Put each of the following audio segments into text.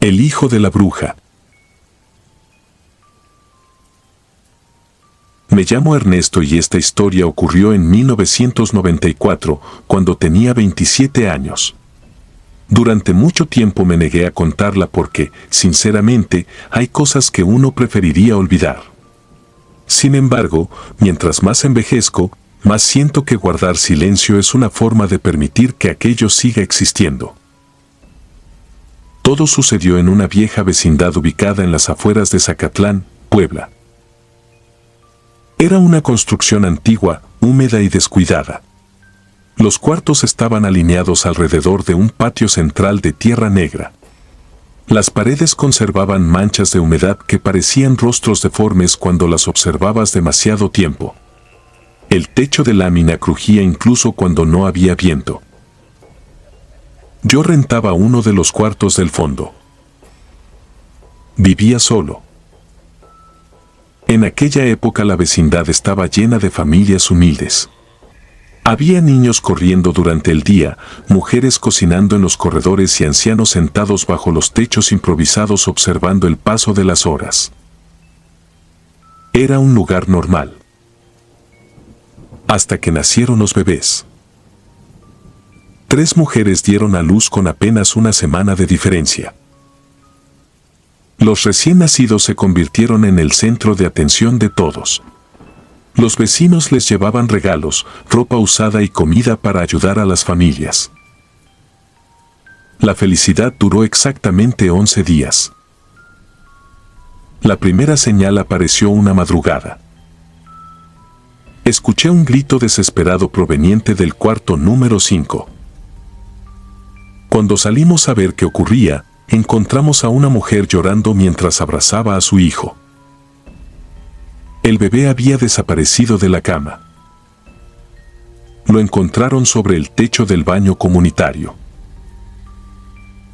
El hijo de la bruja. Me llamo Ernesto y esta historia ocurrió en 1994, cuando tenía 27 años. Durante mucho tiempo me negué a contarla porque, sinceramente, hay cosas que uno preferiría olvidar. Sin embargo, mientras más envejezco, más siento que guardar silencio es una forma de permitir que aquello siga existiendo. Todo sucedió en una vieja vecindad ubicada en las afueras de Zacatlán, Puebla. Era una construcción antigua, húmeda y descuidada. Los cuartos estaban alineados alrededor de un patio central de tierra negra. Las paredes conservaban manchas de humedad que parecían rostros deformes cuando las observabas demasiado tiempo. El techo de lámina crujía incluso cuando no había viento. Yo rentaba uno de los cuartos del fondo. Vivía solo. En aquella época la vecindad estaba llena de familias humildes. Había niños corriendo durante el día, mujeres cocinando en los corredores y ancianos sentados bajo los techos improvisados observando el paso de las horas. Era un lugar normal. Hasta que nacieron los bebés. 3 mujeres dieron a luz con apenas una semana de diferencia. Los recién nacidos se convirtieron en el centro de atención de todos. Los vecinos les llevaban regalos, ropa usada y comida para ayudar a las familias. La felicidad duró exactamente 11 días. La primera señal apareció una madrugada. Escuché un grito desesperado proveniente del cuarto número 5. Cuando salimos a ver qué ocurría, encontramos a una mujer llorando mientras abrazaba a su hijo. El bebé había desaparecido de la cama. Lo encontraron sobre el techo del baño comunitario.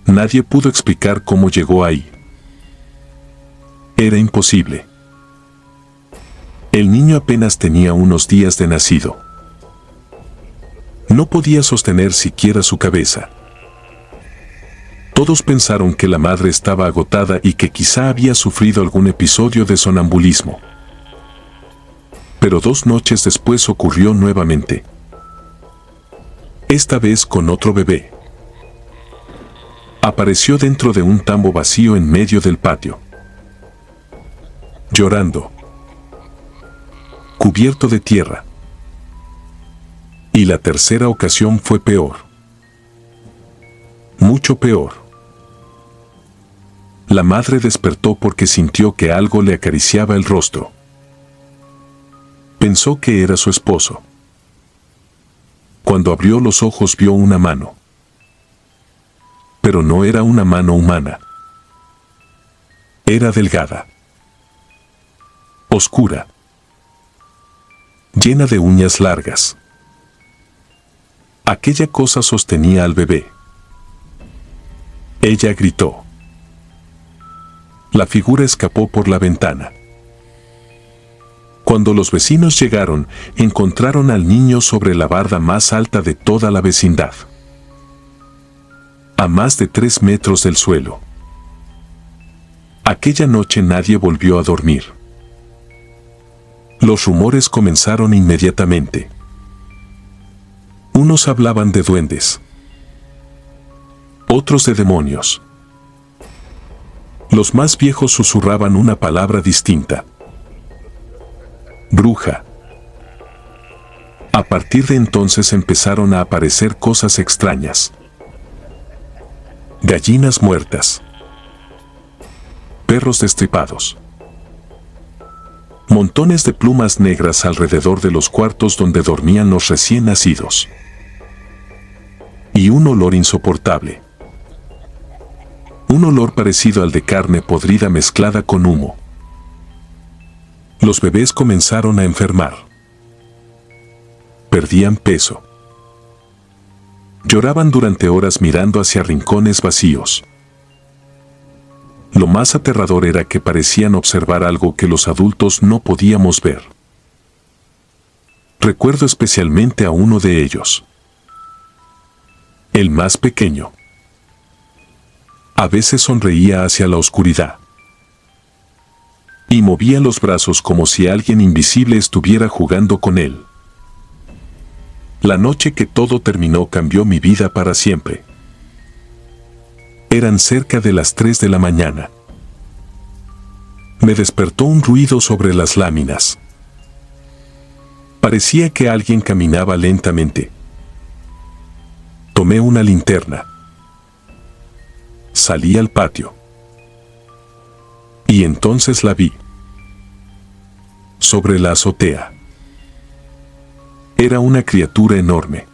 Nadie pudo explicar cómo llegó ahí. Era imposible. El niño apenas tenía unos días de nacido. No podía sostener siquiera su cabeza. Todos pensaron que la madre estaba agotada y que quizá había sufrido algún episodio de sonambulismo. Pero 2 noches después ocurrió nuevamente. Esta vez con otro bebé. Apareció dentro de un tambo vacío en medio del patio. Llorando. Cubierto de tierra. Y la tercera ocasión fue peor. Mucho peor. La madre despertó porque sintió que algo le acariciaba el rostro. Pensó que era su esposo. Cuando abrió los ojos vio una mano. Pero no era una mano humana. Era delgada. Oscura. Llena de uñas largas. Aquella cosa sostenía al bebé. Ella gritó. La figura escapó por la ventana. Cuando los vecinos llegaron, encontraron al niño sobre la barda más alta de toda la vecindad. A más de 3 metros del suelo. Aquella noche nadie volvió a dormir. Los rumores comenzaron inmediatamente. Unos hablaban de duendes. Otros de demonios. Los más viejos susurraban una palabra distinta. Bruja. A partir de entonces empezaron a aparecer cosas extrañas. Gallinas muertas. Perros destripados. Montones de plumas negras alrededor de los cuartos donde dormían los recién nacidos. Y un olor insoportable. Un olor parecido al de carne podrida mezclada con humo. Los bebés comenzaron a enfermar. Perdían peso. Lloraban durante horas mirando hacia rincones vacíos. Lo más aterrador era que parecían observar algo que los adultos no podíamos ver. Recuerdo especialmente a uno de ellos. El más pequeño. A veces sonreía hacia la oscuridad y movía los brazos como si alguien invisible estuviera jugando con él. La noche que todo terminó cambió mi vida para siempre. Eran cerca de las 3 de la mañana. Me despertó un ruido sobre las láminas. Parecía que alguien caminaba lentamente. Tomé una linterna. Salí al patio. Y entonces la vi. Sobre la azotea. Era una criatura enorme.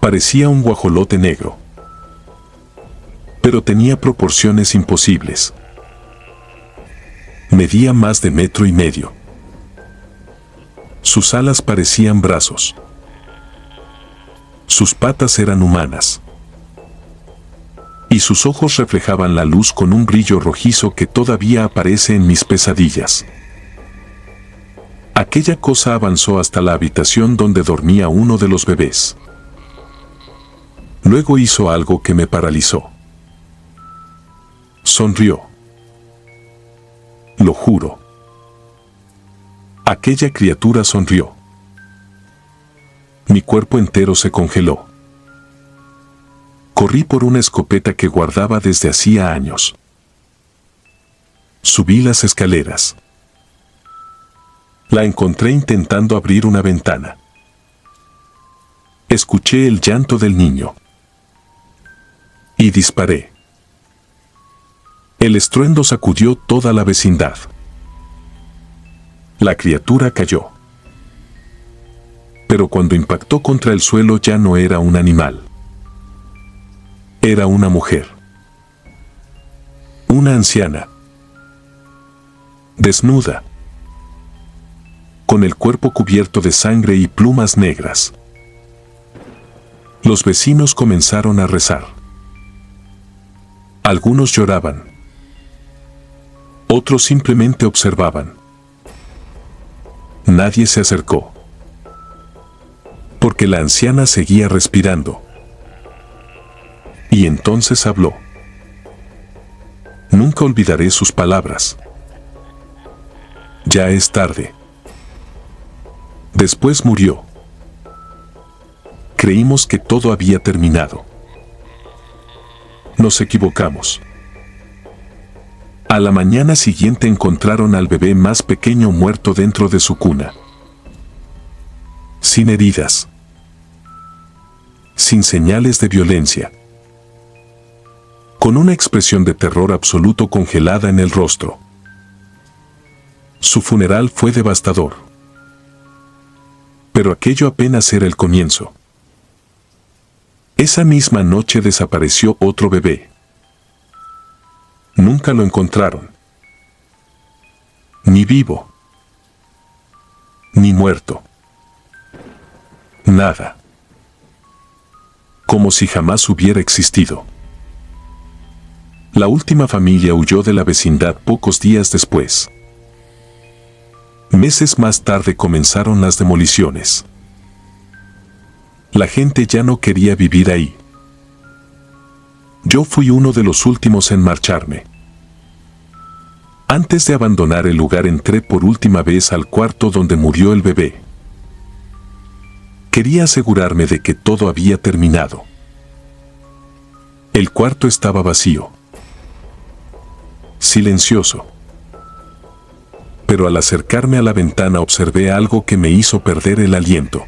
Parecía un guajolote negro. Pero tenía proporciones imposibles. Medía más de 1,5 metros. Sus alas parecían brazos. Sus patas eran humanas. Y sus ojos reflejaban la luz con un brillo rojizo que todavía aparece en mis pesadillas. Aquella cosa avanzó hasta la habitación donde dormía uno de los bebés. Luego hizo algo que me paralizó. Sonrió. Lo juro. Aquella criatura sonrió. Mi cuerpo entero se congeló. Corrí por una escopeta que guardaba desde hacía años. Subí las escaleras. La encontré intentando abrir una ventana. Escuché el llanto del niño. Y disparé. El estruendo sacudió toda la vecindad. La criatura cayó. Pero cuando impactó contra el suelo ya no era un animal. Era una mujer. Una anciana. Desnuda. Con el cuerpo cubierto de sangre y plumas negras. Los vecinos comenzaron a rezar. Algunos lloraban. Otros simplemente observaban. Nadie se acercó. Porque la anciana seguía respirando. Y entonces habló. Nunca olvidaré sus palabras. Ya es tarde. Después murió. Creímos que todo había terminado. Nos equivocamos. A la mañana siguiente encontraron al bebé más pequeño muerto dentro de su cuna. Sin heridas. Sin señales de violencia. Con una expresión de terror absoluto congelada en el rostro. Su funeral fue devastador. Pero aquello apenas era el comienzo. Esa misma noche desapareció otro bebé. Nunca lo encontraron. Ni vivo. Ni muerto. Nada. Como si jamás hubiera existido. La última familia huyó de la vecindad pocos días después. Meses más tarde comenzaron las demoliciones. La gente ya no quería vivir ahí. Yo fui uno de los últimos en marcharme. Antes de abandonar el lugar entré por última vez al cuarto donde murió el bebé. Quería asegurarme de que todo había terminado. El cuarto estaba vacío. Silencioso. Pero al acercarme a la ventana observé algo que me hizo perder el aliento.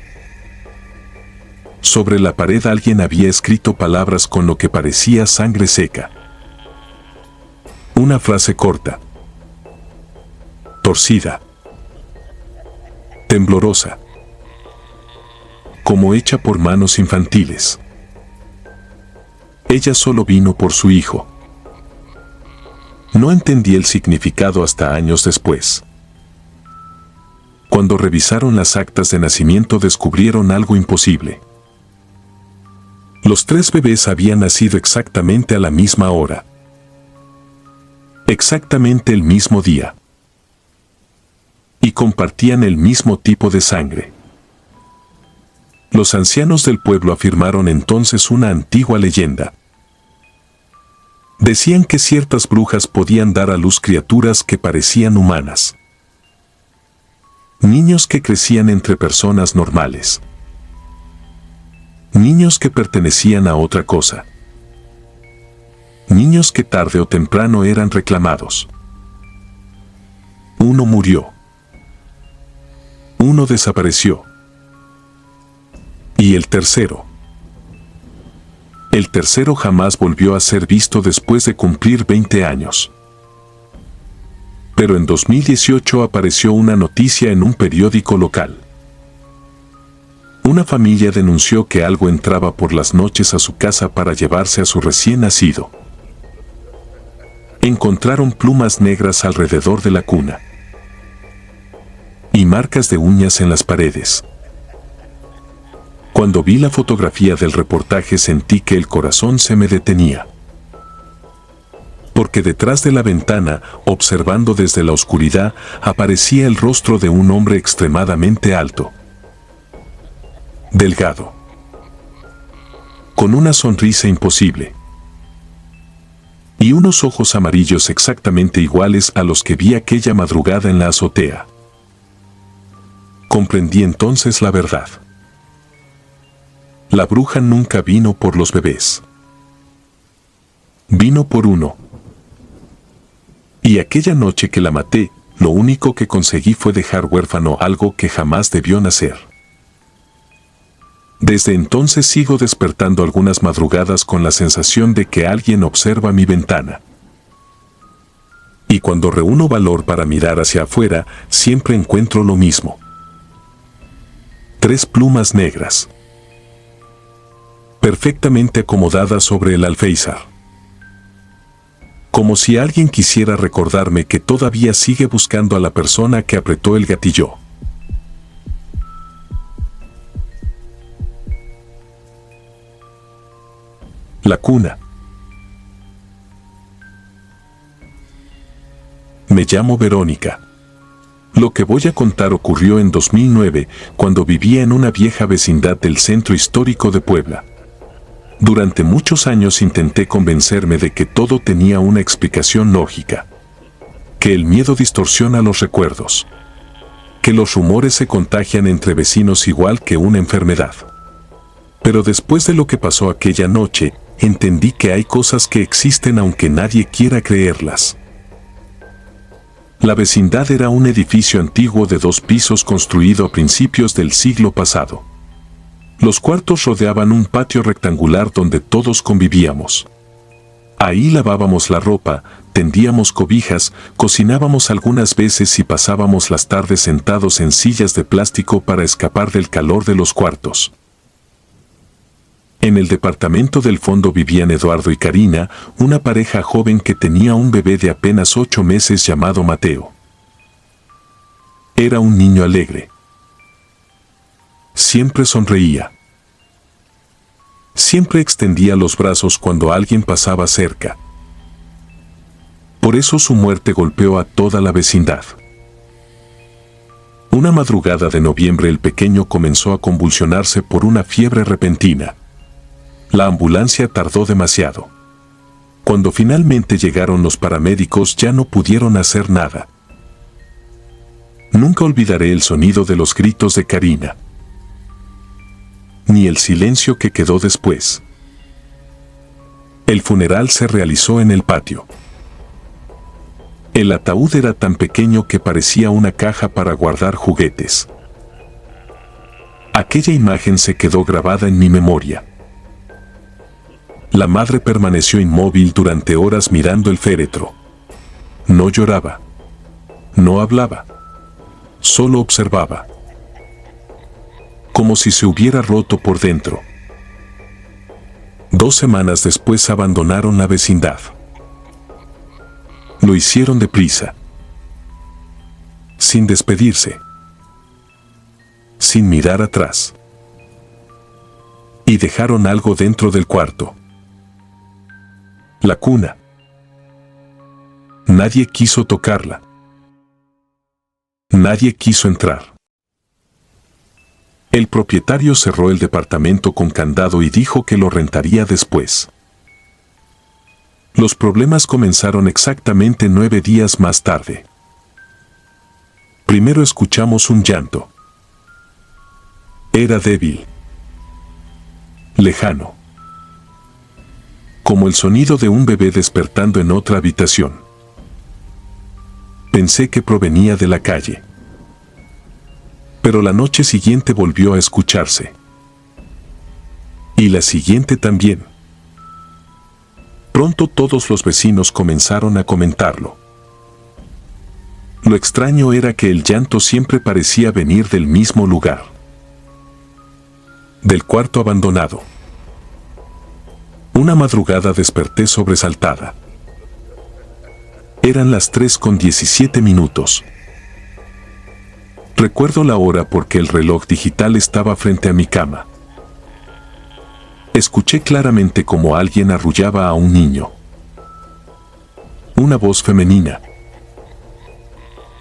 Sobre la pared alguien había escrito palabras con lo que parecía sangre seca. Una frase corta. Torcida. Temblorosa. Como hecha por manos infantiles. Ella solo vino por su hijo. No entendí el significado hasta años después. Cuando revisaron las actas de nacimiento descubrieron algo imposible. Los 3 bebés habían nacido exactamente a la misma hora. Exactamente el mismo día. Y compartían el mismo tipo de sangre. Los ancianos del pueblo afirmaron entonces una antigua leyenda. Decían que ciertas brujas podían dar a luz criaturas que parecían humanas. Niños que crecían entre personas normales. Niños que pertenecían a otra cosa. Niños que tarde o temprano eran reclamados. Uno murió. Uno desapareció. Y el tercero. El tercero jamás volvió a ser visto después de cumplir 20 años. Pero en 2018 apareció una noticia en un periódico local. Una familia denunció que algo entraba por las noches a su casa para llevarse a su recién nacido. Encontraron plumas negras alrededor de la cuna y marcas de uñas en las paredes. Cuando vi la fotografía del reportaje sentí que el corazón se me detenía. Porque detrás de la ventana, observando desde la oscuridad, aparecía el rostro de un hombre extremadamente alto. Delgado. Con una sonrisa imposible. Y unos ojos amarillos exactamente iguales a los que vi aquella madrugada en la azotea. Comprendí entonces la verdad. La bruja nunca vino por los bebés. Vino por uno. Y aquella noche que la maté, lo único que conseguí fue dejar huérfano algo que jamás debió nacer. Desde entonces sigo despertando algunas madrugadas con la sensación de que alguien observa mi ventana. Y cuando reúno valor para mirar hacia afuera, siempre encuentro lo mismo. 3 plumas negras. Perfectamente acomodadas sobre el alféizar. Como si alguien quisiera recordarme que todavía sigue buscando a la persona que apretó el gatillo. La cuna. Me llamo Verónica. Lo que voy a contar ocurrió en 2009, cuando vivía en una vieja vecindad del centro histórico de Puebla. Durante muchos años intenté convencerme de que todo tenía una explicación lógica. Que el miedo distorsiona los recuerdos. Que los rumores se contagian entre vecinos igual que una enfermedad. Pero después de lo que pasó aquella noche, entendí que hay cosas que existen aunque nadie quiera creerlas. La vecindad era un edificio antiguo de 2 pisos construido a principios del siglo pasado. Los cuartos rodeaban un patio rectangular donde todos convivíamos. Ahí lavábamos la ropa, tendíamos cobijas, cocinábamos algunas veces y pasábamos las tardes sentados en sillas de plástico para escapar del calor de los cuartos. En el departamento del fondo vivían Eduardo y Karina, una pareja joven que tenía un bebé de apenas 8 meses llamado Mateo. Era un niño alegre. Siempre sonreía. Siempre extendía los brazos cuando alguien pasaba cerca. Por eso su muerte golpeó a toda la vecindad. Una madrugada de noviembre el pequeño comenzó a convulsionarse por una fiebre repentina. La ambulancia tardó demasiado. Cuando finalmente llegaron los paramédicos ya no pudieron hacer nada. Nunca olvidaré el sonido de los gritos de Karina. Ni el silencio que quedó después. El funeral se realizó en el patio. El ataúd era tan pequeño que parecía una caja para guardar juguetes. Aquella imagen se quedó grabada en mi memoria. La madre permaneció inmóvil durante horas mirando el féretro. No lloraba. No hablaba. Solo observaba. Como si se hubiera roto por dentro. 2 semanas después abandonaron la vecindad. Lo hicieron deprisa. Sin despedirse. Sin mirar atrás. Y dejaron algo dentro del cuarto. La cuna. Nadie quiso tocarla. Nadie quiso entrar. El propietario cerró el departamento con candado y dijo que lo rentaría después. Los problemas comenzaron exactamente 9 días más tarde. Primero escuchamos un llanto. Era débil, lejano, como el sonido de un bebé despertando en otra habitación. Pensé que provenía de la calle. Pero la noche siguiente volvió a escucharse. Y la siguiente también. Pronto todos los vecinos comenzaron a comentarlo. Lo extraño era que el llanto siempre parecía venir del mismo lugar. Del cuarto abandonado. Una madrugada desperté sobresaltada. Eran las 3:17. Recuerdo la hora porque el reloj digital estaba frente a mi cama. Escuché claramente cómo alguien arrullaba a un niño. Una voz femenina.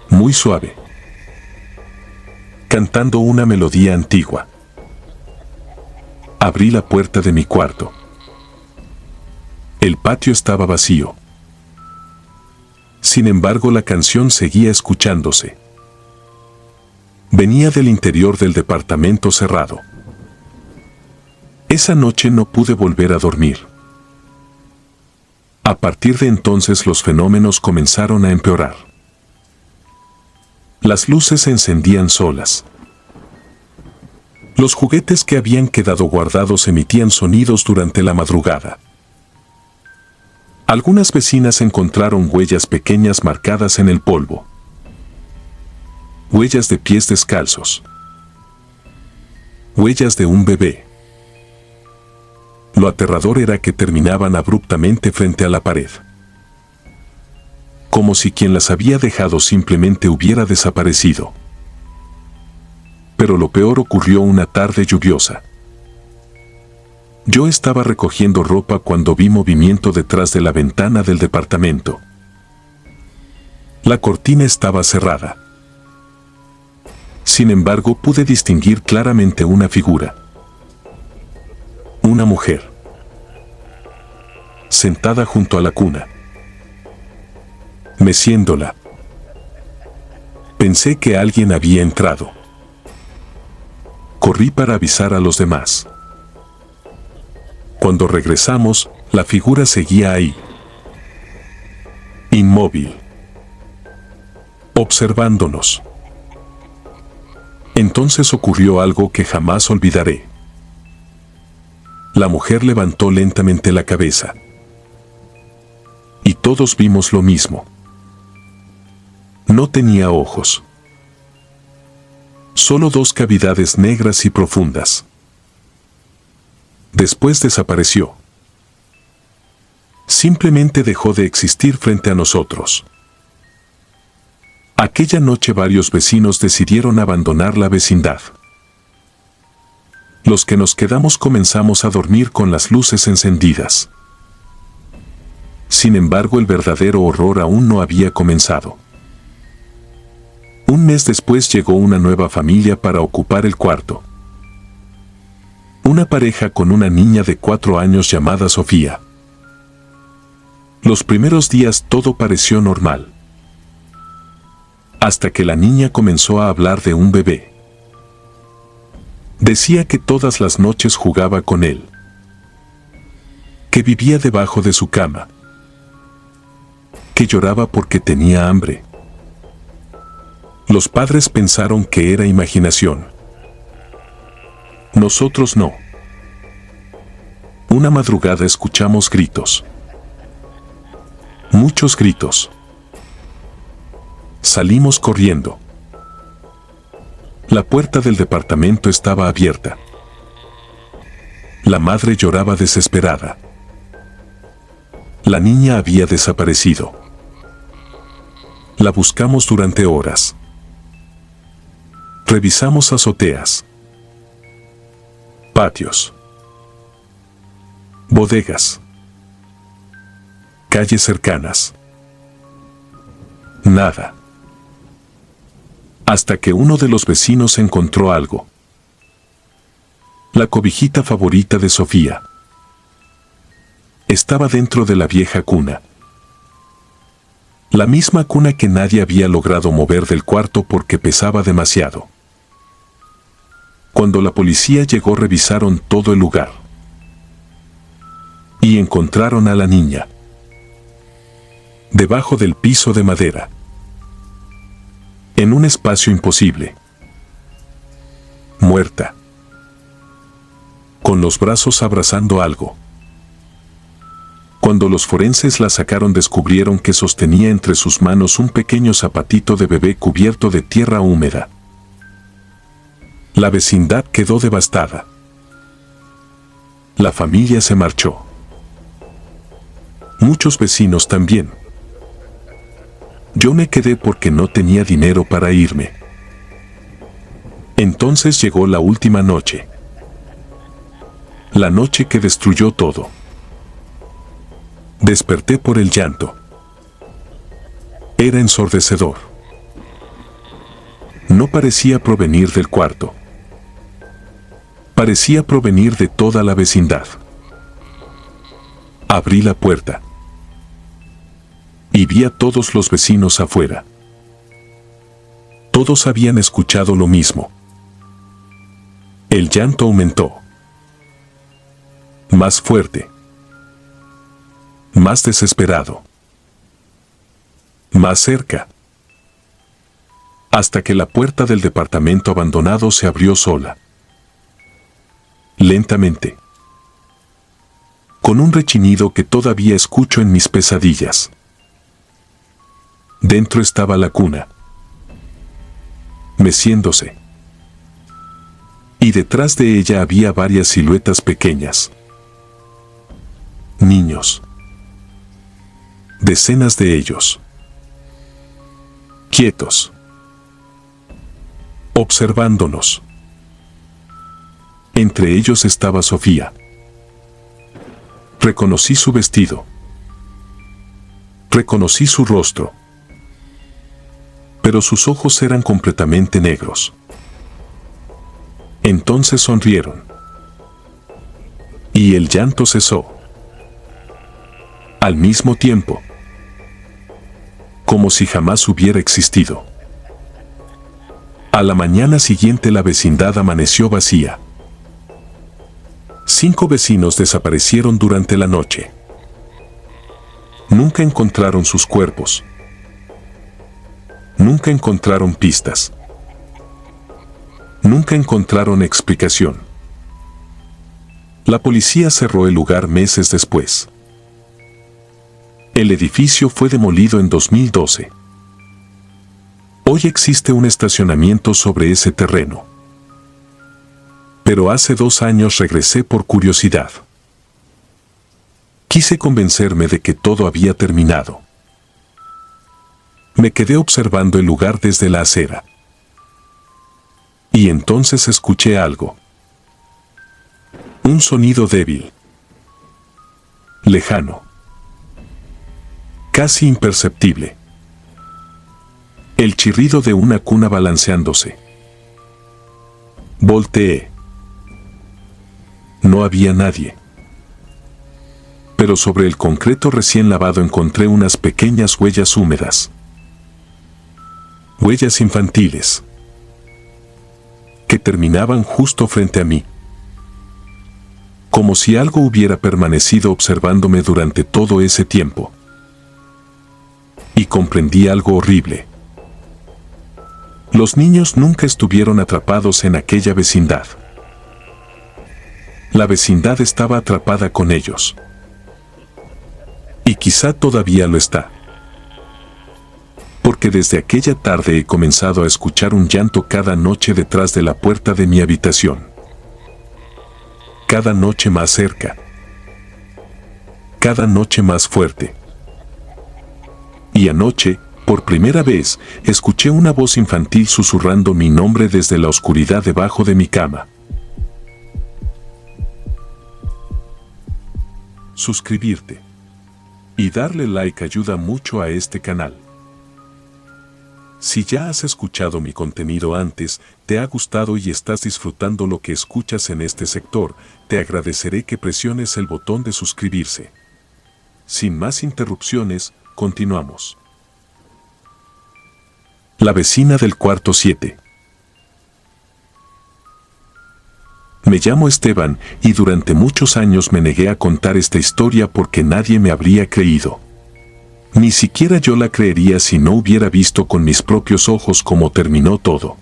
Muy suave. Cantando una melodía antigua. Abrí la puerta de mi cuarto. El patio estaba vacío. Sin embargo, la canción seguía escuchándose. Venía del interior del departamento cerrado. Esa noche no pude volver a dormir. A partir de entonces los fenómenos comenzaron a empeorar. Las luces se encendían solas. Los juguetes que habían quedado guardados emitían sonidos durante la madrugada. Algunas vecinas encontraron huellas pequeñas marcadas en el polvo. Huellas de pies descalzos. Huellas de un bebé. Lo aterrador era que terminaban abruptamente frente a la pared. Como si quien las había dejado simplemente hubiera desaparecido. Pero lo peor ocurrió una tarde lluviosa. Yo estaba recogiendo ropa cuando vi movimiento detrás de la ventana del departamento. La cortina estaba cerrada. Sin embargo, pude distinguir claramente una figura. Una mujer. Sentada junto a la cuna. Meciéndola. Pensé que alguien había entrado. Corrí para avisar a los demás. Cuando regresamos, la figura seguía ahí. Inmóvil. Observándonos. Entonces ocurrió algo que jamás olvidaré. La mujer levantó lentamente la cabeza. Y todos vimos lo mismo. No tenía ojos. Solo 2 cavidades negras y profundas. Después desapareció. Simplemente dejó de existir frente a nosotros. Aquella noche varios vecinos decidieron abandonar la vecindad. Los que nos quedamos comenzamos a dormir con las luces encendidas. Sin embargo, el verdadero horror aún no había comenzado. Un mes después llegó una nueva familia para ocupar el cuarto. Una pareja con una niña de 4 años llamada Sofía. Los primeros días todo pareció normal. Hasta que la niña comenzó a hablar de un bebé. Decía que todas las noches jugaba con él. Que vivía debajo de su cama. Que lloraba porque tenía hambre. Los padres pensaron que era imaginación. Nosotros no. Una madrugada escuchamos gritos. Muchos gritos. Salimos corriendo. La puerta del departamento estaba abierta. La madre lloraba desesperada. La niña había desaparecido. La buscamos durante horas. Revisamos azoteas. Patios. Bodegas. Calles cercanas. Nada. Hasta que uno de los vecinos encontró algo. La cobijita favorita de Sofía. Estaba dentro de la vieja cuna. La misma cuna que nadie había logrado mover del cuarto porque pesaba demasiado. Cuando la policía llegó, revisaron todo el lugar. Y encontraron a la niña. Debajo del piso de madera. En un espacio imposible. Muerta. Con los brazos abrazando algo. Cuando los forenses la sacaron, descubrieron que sostenía entre sus manos un pequeño zapatito de bebé cubierto de tierra húmeda. La vecindad quedó devastada. La familia se marchó. Muchos vecinos también. Yo me quedé porque no tenía dinero para irme. Entonces llegó la última noche. La noche que destruyó todo. Desperté por el llanto. Era ensordecedor. No parecía provenir del cuarto. Parecía provenir de toda la vecindad. Abrí la puerta. Y vi a todos los vecinos afuera. Todos habían escuchado lo mismo. El llanto aumentó. Más fuerte. Más desesperado. Más cerca. Hasta que la puerta del departamento abandonado se abrió sola. Lentamente. Con un rechinido que todavía escucho en mis pesadillas. Dentro estaba la cuna. Meciéndose. Y detrás de ella había varias siluetas pequeñas. Niños. Decenas de ellos. Quietos. Observándonos. Entre ellos estaba Sofía. Reconocí su vestido. Reconocí su rostro. Pero sus ojos eran completamente negros. Entonces sonrieron. Y el llanto cesó. Al mismo tiempo. Como si jamás hubiera existido. A la mañana siguiente la vecindad amaneció vacía. 5 vecinos desaparecieron durante la noche. Nunca encontraron sus cuerpos. Nunca encontraron pistas. Nunca encontraron explicación. La policía cerró el lugar meses después. El edificio fue demolido en 2012. Hoy existe un estacionamiento sobre ese terreno. Pero hace 2 años regresé por curiosidad. Quise convencerme de que todo había terminado. Me quedé observando el lugar desde la acera. Y entonces escuché algo. Un sonido débil. Lejano. Casi imperceptible. El chirrido de una cuna balanceándose. Volteé. No había nadie. Pero sobre el concreto recién lavado encontré unas pequeñas huellas húmedas. Huellas infantiles. Que terminaban justo frente a mí. Como si algo hubiera permanecido observándome durante todo ese tiempo. Y comprendí algo horrible. Los niños nunca estuvieron atrapados en aquella vecindad. La vecindad estaba atrapada con ellos. Y quizá todavía lo está. Porque desde aquella tarde he comenzado a escuchar un llanto cada noche detrás de la puerta de mi habitación. Cada noche más cerca. Cada noche más fuerte. Y anoche, por primera vez, escuché una voz infantil susurrando mi nombre desde la oscuridad debajo de mi cama. Suscribirte y darle like ayuda mucho a este canal. Si ya has escuchado mi contenido antes, te ha gustado y estás disfrutando lo que escuchas en este sector, te agradeceré que presiones el botón de suscribirse. Sin más interrupciones, continuamos. La vecina del cuarto 7. Me llamo Esteban y durante muchos años me negué a contar esta historia porque nadie me habría creído. Ni siquiera yo la creería si no hubiera visto con mis propios ojos cómo terminó todo.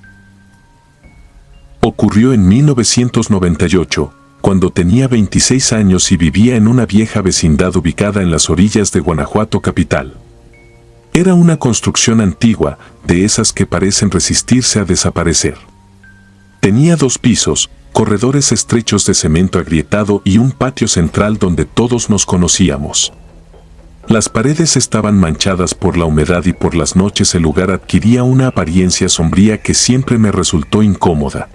Ocurrió en 1998, cuando tenía 26 años y vivía en una vieja vecindad ubicada en las orillas de Guanajuato capital. Era una construcción antigua, de esas que parecen resistirse a desaparecer. Tenía 2 pisos, corredores estrechos de cemento agrietado y un patio central donde todos nos conocíamos. Las paredes estaban manchadas por la humedad y por las noches el lugar adquiría una apariencia sombría que siempre me resultó incómoda.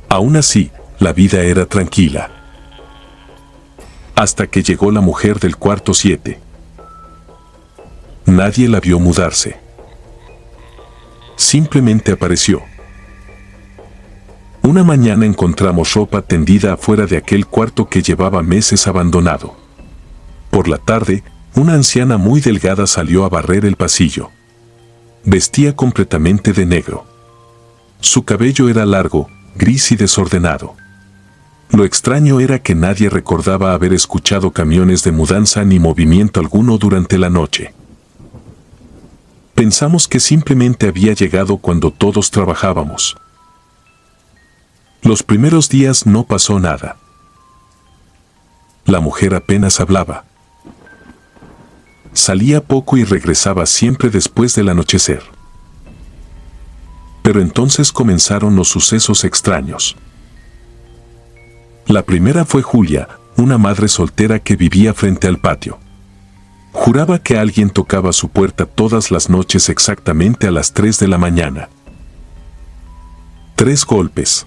Aún así, la vida era tranquila. Hasta que llegó la mujer del cuarto 7. Nadie la vio mudarse. Simplemente apareció. Una mañana encontramos ropa tendida afuera de aquel cuarto que llevaba meses abandonado. Por la tarde, una anciana muy delgada salió a barrer el pasillo. Vestía completamente de negro. Su cabello era largo, gris y desordenado. Lo extraño era que nadie recordaba haber escuchado camiones de mudanza ni movimiento alguno durante la noche. Pensamos que simplemente había llegado cuando todos trabajábamos. Los primeros días no pasó nada. La mujer apenas hablaba. Salía poco y regresaba siempre después del anochecer. Pero entonces comenzaron los sucesos extraños. La primera fue Julia, una madre soltera que vivía frente al patio. Juraba que alguien tocaba su puerta todas las noches exactamente a las 3 de la mañana. 3 golpes.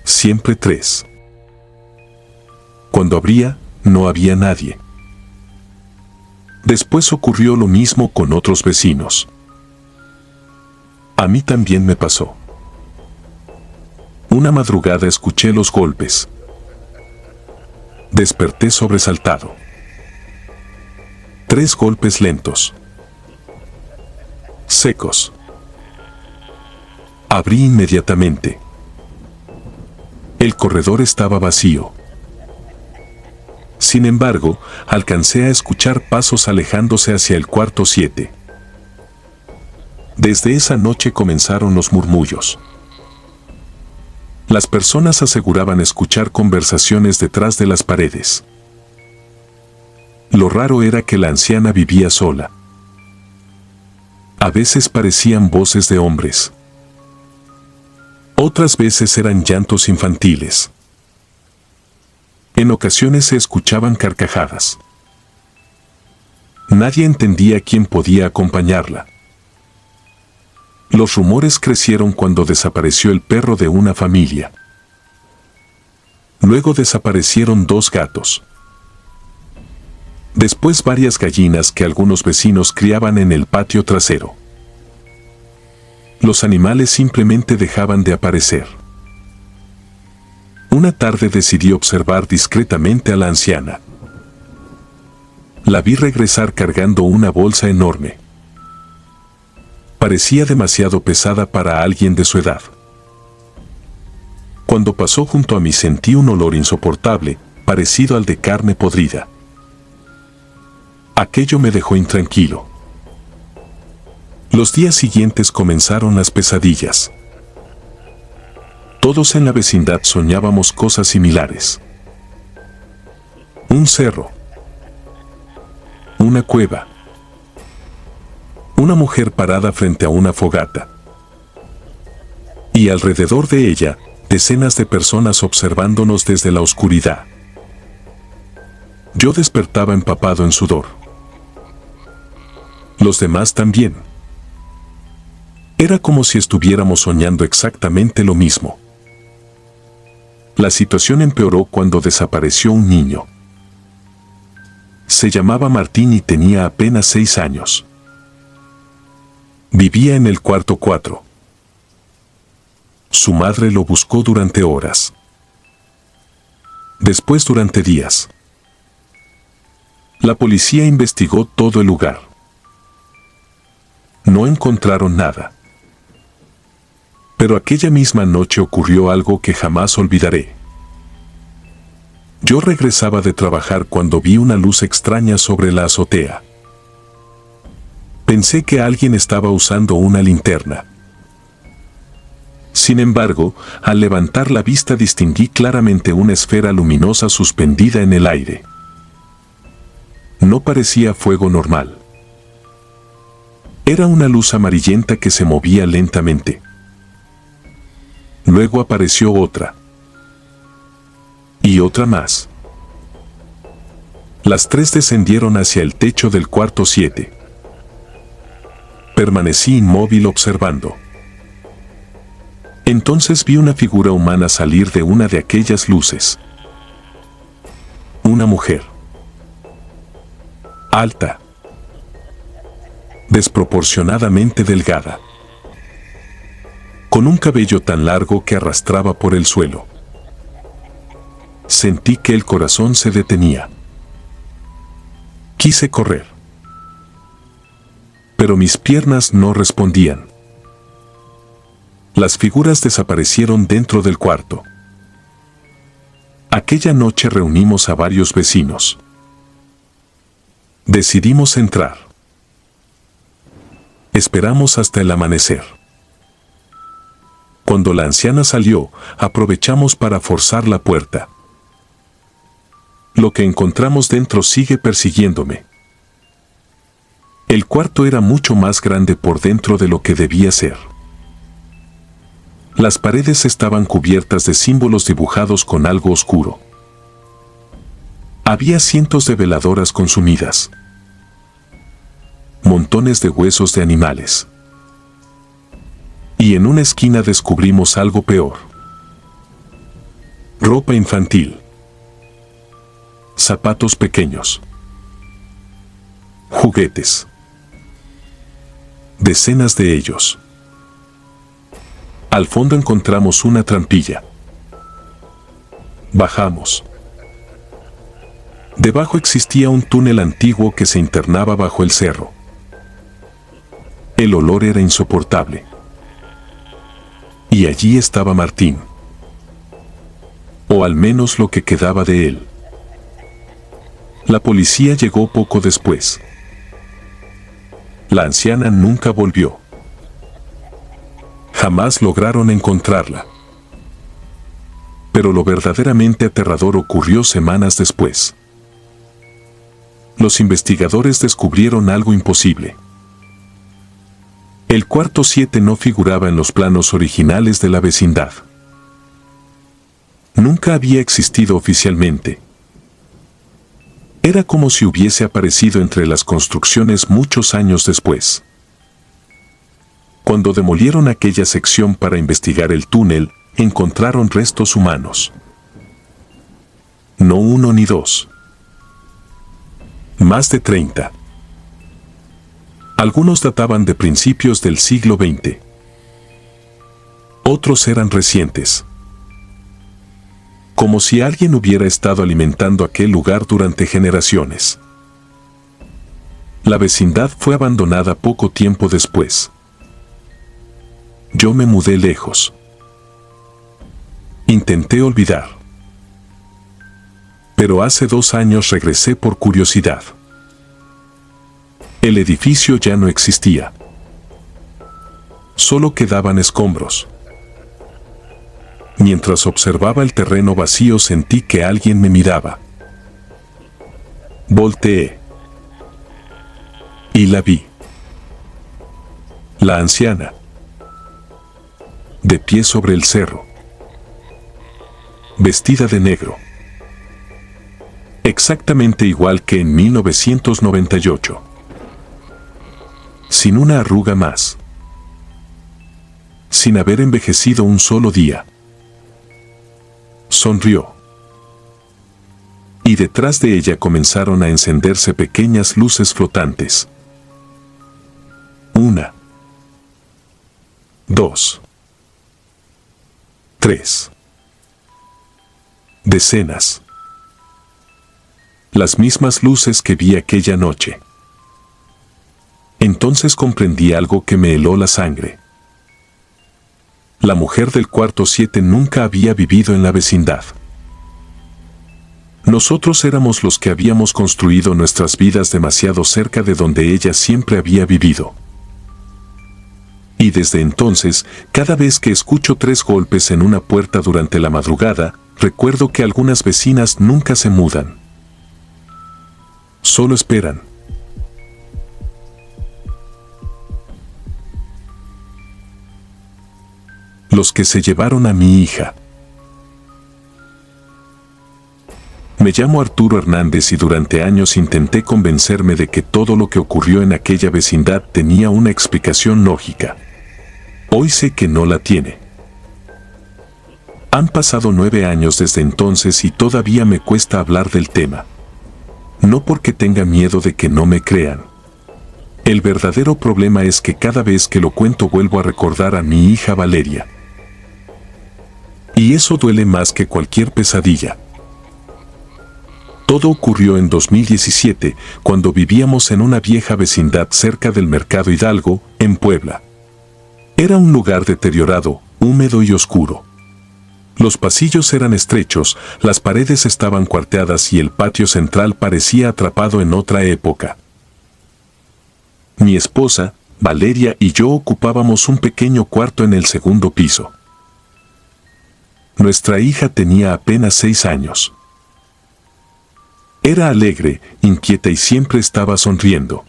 Siempre 3. Cuando abría, no había nadie. Después ocurrió lo mismo con otros vecinos. A mí también me pasó. Una madrugada escuché los golpes. Desperté sobresaltado. 3 golpes lentos. Secos. Abrí inmediatamente. El corredor estaba vacío. Sin embargo, alcancé a escuchar pasos alejándose hacia el cuarto 7. Desde esa noche comenzaron los murmullos. Las personas aseguraban escuchar conversaciones detrás de las paredes. Lo raro era que la anciana vivía sola. A veces parecían voces de hombres. Otras veces eran llantos infantiles. En ocasiones se escuchaban carcajadas. Nadie entendía quién podía acompañarla. Los rumores crecieron cuando desapareció el perro de una familia. Luego desaparecieron 2 gatos. Después varias gallinas que algunos vecinos criaban en el patio trasero. Los animales simplemente dejaban de aparecer. Una tarde decidí observar discretamente a la anciana. La vi regresar cargando una bolsa enorme. Parecía demasiado pesada para alguien de su edad. Cuando pasó junto a mí sentí un olor insoportable, parecido al de carne podrida. Aquello me dejó intranquilo. Los días siguientes comenzaron las pesadillas. Todos en la vecindad soñábamos cosas similares. Un cerro. Una cueva. Una mujer parada frente a una fogata. Y alrededor de ella, decenas de personas observándonos desde la oscuridad. Yo despertaba empapado en sudor. Los demás también. Era como si estuviéramos soñando exactamente lo mismo. La situación empeoró cuando desapareció un niño. Se llamaba Martín y tenía apenas 6 años. Vivía en el cuarto 4. Su madre lo buscó durante horas. Después durante días. La policía investigó todo el lugar. No encontraron nada. Pero aquella misma noche ocurrió algo que jamás olvidaré. Yo regresaba de trabajar cuando vi una luz extraña sobre la azotea. Pensé que alguien estaba usando una linterna. Sin embargo, al levantar la vista distinguí claramente una esfera luminosa suspendida en el aire. No parecía fuego normal. Era una luz amarillenta que se movía lentamente. Luego apareció otra. Y otra más. Las tres descendieron hacia el techo del cuarto 7. Permanecí inmóvil observando. Entonces vi una figura humana salir de una de aquellas luces. Una mujer. Alta. Desproporcionadamente delgada. Con un cabello tan largo que arrastraba por el suelo. Sentí que el corazón se detenía. Quise correr. Pero mis piernas no respondían. Las figuras desaparecieron dentro del cuarto. Aquella noche reunimos a varios vecinos. Decidimos entrar. Esperamos hasta el amanecer. Cuando la anciana salió, aprovechamos para forzar la puerta. Lo que encontramos dentro sigue persiguiéndome. El cuarto era mucho más grande por dentro de lo que debía ser. Las paredes estaban cubiertas de símbolos dibujados con algo oscuro. Había cientos de veladoras consumidas. Montones de huesos de animales. Y en una esquina descubrimos algo peor. Ropa infantil. Zapatos pequeños. Juguetes. Decenas de ellos. Al fondo encontramos una trampilla. Bajamos. Debajo existía un túnel antiguo que se internaba bajo el cerro. El olor era insoportable. Y allí estaba Martín. O al menos lo que quedaba de él. La policía llegó poco después. La anciana nunca volvió. Jamás lograron encontrarla. Pero lo verdaderamente aterrador ocurrió semanas después. Los investigadores descubrieron algo imposible. El cuarto 7 no figuraba en los planos originales de la vecindad. Nunca había existido oficialmente. Era como si hubiese aparecido entre las construcciones muchos años después. Cuando demolieron aquella sección para investigar el túnel, encontraron restos humanos. No uno ni dos. Más de 30. Algunos databan de principios del siglo XX. Otros eran recientes. Como si alguien hubiera estado alimentando aquel lugar durante generaciones. La vecindad fue abandonada poco tiempo después. Yo me mudé lejos. Intenté olvidar. Pero hace 2 años regresé por curiosidad. El edificio ya no existía. Solo quedaban escombros. Mientras observaba el terreno vacío sentí que alguien me miraba. Volteé. Y la vi. La anciana. De pie sobre el cerro. Vestida de negro. Exactamente igual que en 1998. Sin una arruga más. Sin haber envejecido un solo día. Sonrió. Y detrás de ella comenzaron a encenderse pequeñas luces flotantes. 1, 2, 3. Decenas. las mismas luces que vi aquella noche. Entonces comprendí algo que me heló la sangre. La mujer del cuarto 7 nunca había vivido en la vecindad. Nosotros éramos los que habíamos construido nuestras vidas demasiado cerca de donde ella siempre había vivido. Y desde entonces, cada vez que escucho 3 golpes en una puerta durante la madrugada, recuerdo que algunas vecinas nunca se mudan. Solo esperan. Los que se llevaron a mi hija. Me llamo Arturo Hernández y durante años intenté convencerme de que todo lo que ocurrió en aquella vecindad tenía una explicación lógica. Hoy sé que no la tiene. Han pasado 9 años desde entonces y todavía me cuesta hablar del tema. No porque tenga miedo de que no me crean. El verdadero problema es que cada vez que lo cuento vuelvo a recordar a mi hija Valeria. Y eso duele más que cualquier pesadilla. Todo ocurrió en 2017, cuando vivíamos en una vieja vecindad cerca del Mercado Hidalgo, en Puebla. Era un lugar deteriorado, húmedo y oscuro. Los pasillos eran estrechos, las paredes estaban cuarteadas y el patio central parecía atrapado en otra época. Mi esposa, Valeria y yo ocupábamos un pequeño cuarto en el segundo piso. Nuestra hija tenía apenas 6 años. Era alegre, inquieta y siempre estaba sonriendo.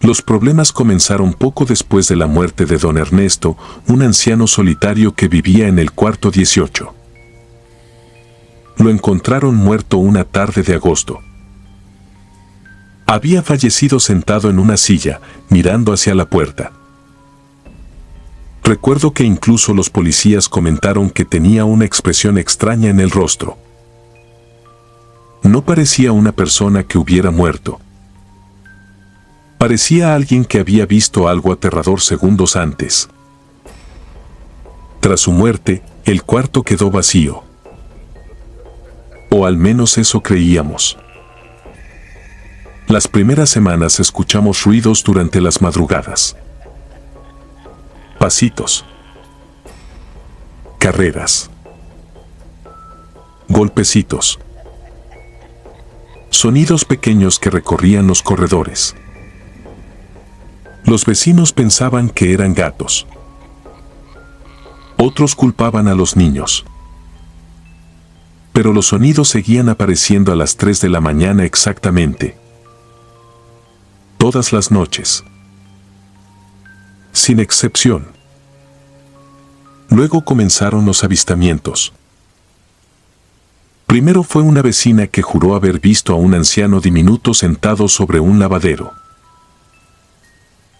Los problemas comenzaron poco después de la muerte de don Ernesto, un anciano solitario que vivía en el cuarto 18. Lo encontraron muerto una tarde de agosto. Había fallecido sentado en una silla, mirando hacia la puerta. Recuerdo que incluso los policías comentaron que tenía una expresión extraña en el rostro. No parecía una persona que hubiera muerto. Parecía alguien que había visto algo aterrador segundos antes. Tras su muerte, el cuarto quedó vacío. O al menos eso creíamos. Las primeras semanas escuchamos ruidos durante las madrugadas. Pasitos. Carreras. Golpecitos. Sonidos pequeños que recorrían los corredores. Los vecinos pensaban que eran gatos. Otros culpaban a los niños. Pero los sonidos seguían apareciendo a las 3 de la mañana exactamente. Todas las noches. Sin excepción. Luego comenzaron los avistamientos. Primero fue una vecina que juró haber visto a un anciano diminuto sentado sobre un lavadero.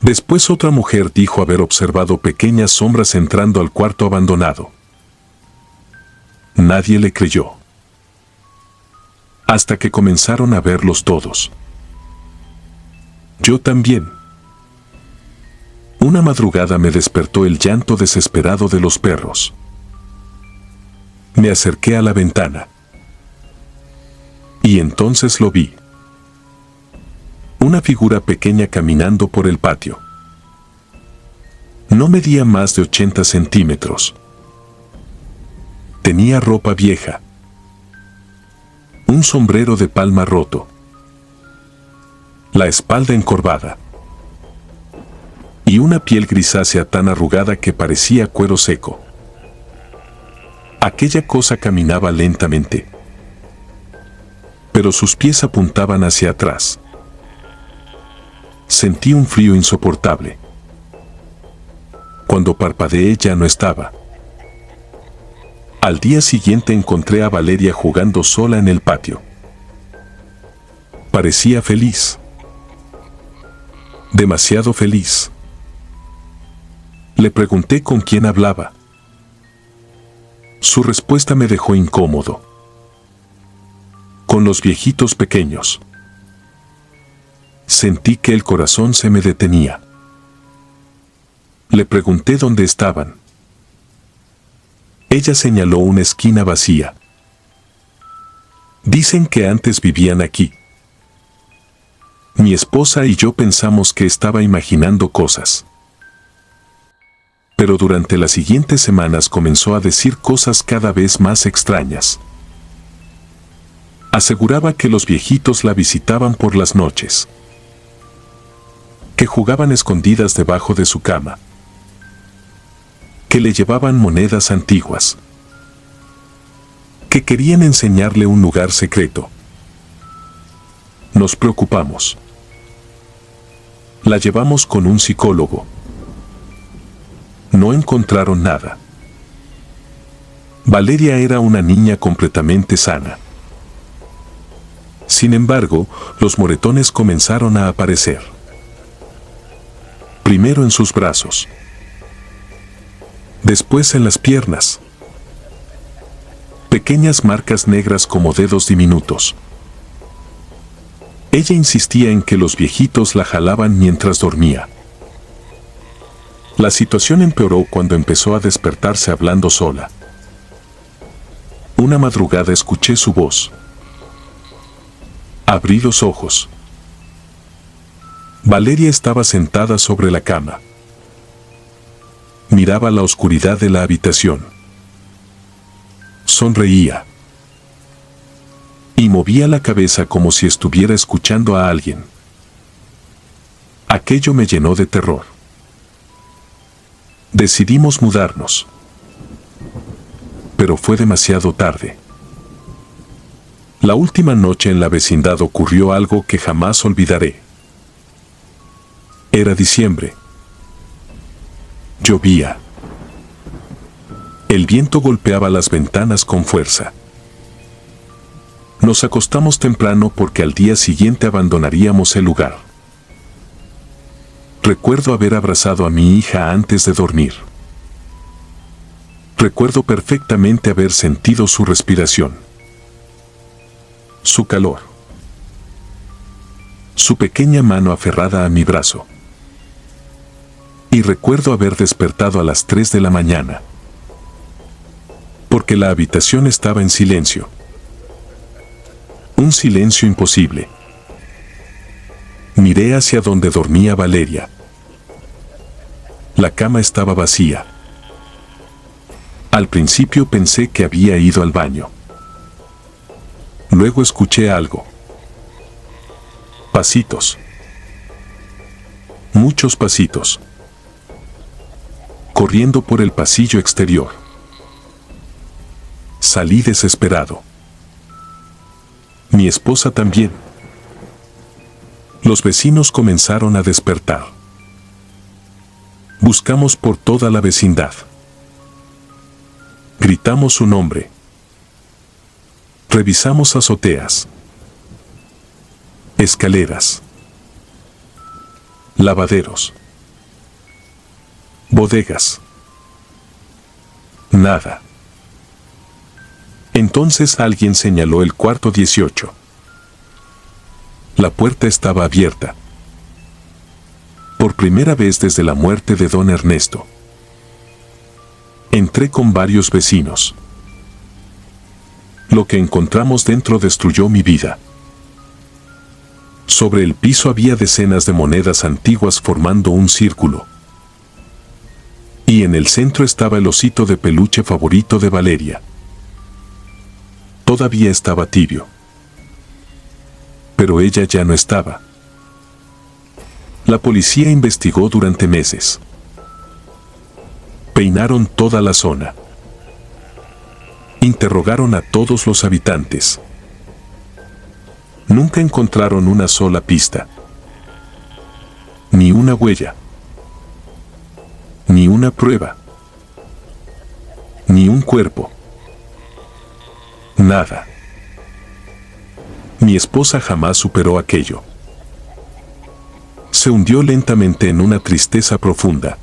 Después otra mujer dijo haber observado pequeñas sombras entrando al cuarto abandonado. Nadie le creyó. Hasta que comenzaron a verlos todos. Yo también. Una madrugada me despertó el llanto desesperado de los perros. Me acerqué a la ventana. Y entonces lo vi. Una figura pequeña caminando por el patio. No medía más de 80 centímetros. Tenía ropa vieja. Un sombrero de palma roto. La espalda encorvada. Y una piel grisácea tan arrugada que parecía cuero seco. Aquella cosa caminaba lentamente. Pero sus pies apuntaban hacia atrás. Sentí un frío insoportable. Cuando parpadeé ya no estaba. Al día siguiente encontré a Valeria jugando sola en el patio. Parecía feliz. Demasiado feliz. Le pregunté con quién hablaba. Su respuesta me dejó incómodo. Con los viejitos pequeños. Sentí que el corazón se me detenía. Le pregunté dónde estaban. Ella señaló una esquina vacía. Dicen que antes vivían aquí. Mi esposa y yo pensamos que estaba imaginando cosas. Pero durante las siguientes semanas comenzó a decir cosas cada vez más extrañas. Aseguraba que los viejitos la visitaban por las noches, que jugaban escondidas debajo de su cama, que le llevaban monedas antiguas, que querían enseñarle un lugar secreto. Nos preocupamos. La llevamos con un psicólogo. No encontraron nada. Valeria era una niña completamente sana. Sin embargo, los moretones comenzaron a aparecer. Primero en sus brazos, después en las piernas. Pequeñas marcas negras como dedos diminutos. Ella insistía en que los viejitos la jalaban mientras dormía. La situación empeoró cuando empezó a despertarse hablando sola. Una madrugada escuché su voz. Abrí los ojos. Valeria estaba sentada sobre la cama. Miraba la oscuridad de la habitación. Sonreía. Y movía la cabeza como si estuviera escuchando a alguien. Aquello me llenó de terror. Decidimos mudarnos. Pero fue demasiado tarde. La última noche en la vecindad ocurrió algo que jamás olvidaré. Era diciembre. Llovía. El viento golpeaba las ventanas con fuerza. Nos acostamos temprano porque al día siguiente abandonaríamos el lugar. Recuerdo haber abrazado a mi hija antes de dormir. Recuerdo perfectamente haber sentido su respiración, su calor, su pequeña mano aferrada a mi brazo. Y recuerdo haber despertado a las 3 de la mañana, porque la habitación estaba en silencio. Un silencio imposible. Miré hacia donde dormía Valeria. La cama estaba vacía. Al principio pensé que había ido al baño. Luego escuché algo. Pasitos. Muchos pasitos. Corriendo por el pasillo exterior. Salí desesperado. Mi esposa también. Los vecinos comenzaron a despertar. Buscamos por toda la vecindad. Gritamos su nombre. Revisamos azoteas, escaleras, lavaderos, bodegas. Nada. Entonces alguien señaló el cuarto 18. La puerta estaba abierta. Por primera vez desde la muerte de don Ernesto. Entré con varios vecinos. Lo que encontramos dentro destruyó mi vida. Sobre el piso había decenas de monedas antiguas formando un círculo. Y en el centro estaba el osito de peluche favorito de Valeria. Todavía estaba tibio. Pero ella ya no estaba. La policía investigó durante meses. Peinaron toda la zona. Interrogaron a todos los habitantes. Nunca encontraron una sola pista. Ni una huella. Ni una prueba. Ni un cuerpo. Nada. Mi esposa jamás superó aquello. Se hundió lentamente en una tristeza profunda.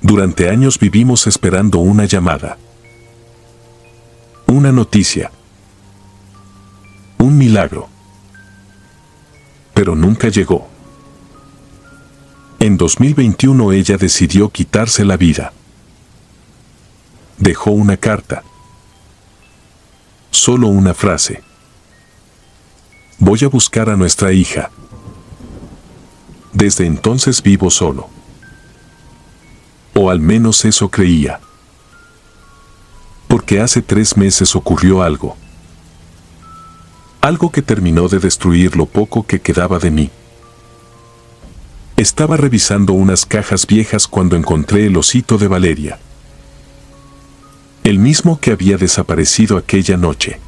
Durante años vivimos esperando una llamada. Una noticia. Un milagro. Pero nunca llegó. En 2021 ella decidió quitarse la vida. Dejó una carta. Solo una frase. Voy a buscar a nuestra hija. Desde entonces vivo solo. O al menos eso creía. Porque hace 3 meses ocurrió algo. Algo que terminó de destruir lo poco que quedaba de mí. Estaba revisando unas cajas viejas cuando encontré el osito de Valeria. El mismo que había desaparecido aquella noche.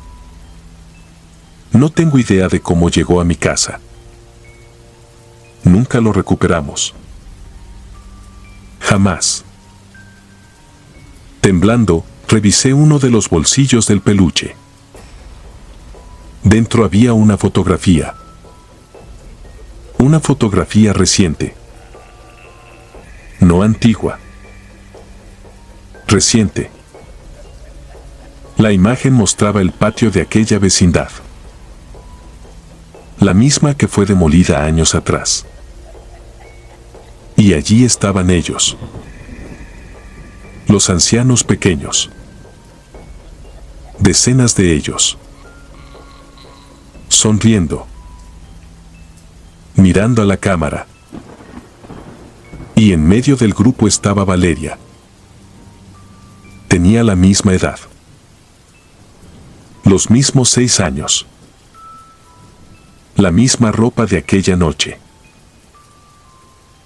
No tengo idea de cómo llegó a mi casa. Nunca lo recuperamos. Jamás. Temblando, revisé uno de los bolsillos del peluche. Dentro había una fotografía. Una fotografía reciente. No antigua. Reciente. La imagen mostraba el patio de aquella vecindad. La misma que fue demolida años atrás. Y allí estaban ellos. Los ancianos pequeños. Decenas de ellos. Sonriendo. Mirando a la cámara. Y en medio del grupo estaba Valeria. Tenía la misma edad. Los mismos 6 años. La misma ropa de aquella noche.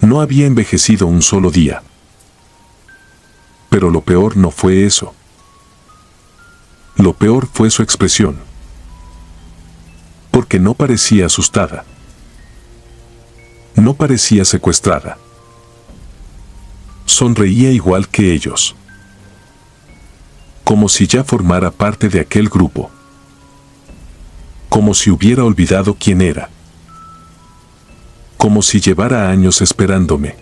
No había envejecido un solo día. Pero lo peor no fue eso. Lo peor fue su expresión. Porque no parecía asustada. No parecía secuestrada. Sonreía igual que ellos. Como si ya formara parte de aquel grupo. Como si hubiera olvidado quién era. Como si llevara años esperándome.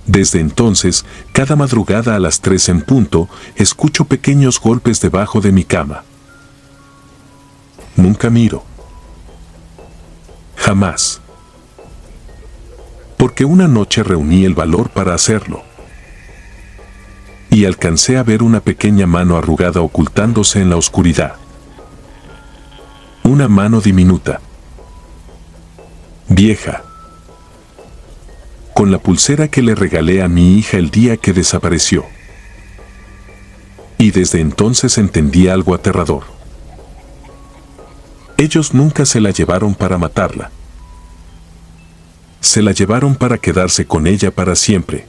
Desde entonces, cada madrugada a las 3 en punto, escucho pequeños golpes debajo de mi cama. Nunca miro. Jamás. Porque una noche reuní el valor para hacerlo. Y alcancé a ver una pequeña mano arrugada ocultándose en la oscuridad. Una mano diminuta. Vieja. Con la pulsera que le regalé a mi hija el día que desapareció. Y desde entonces entendí algo aterrador. Ellos nunca se la llevaron para matarla. Se la llevaron para quedarse con ella para siempre.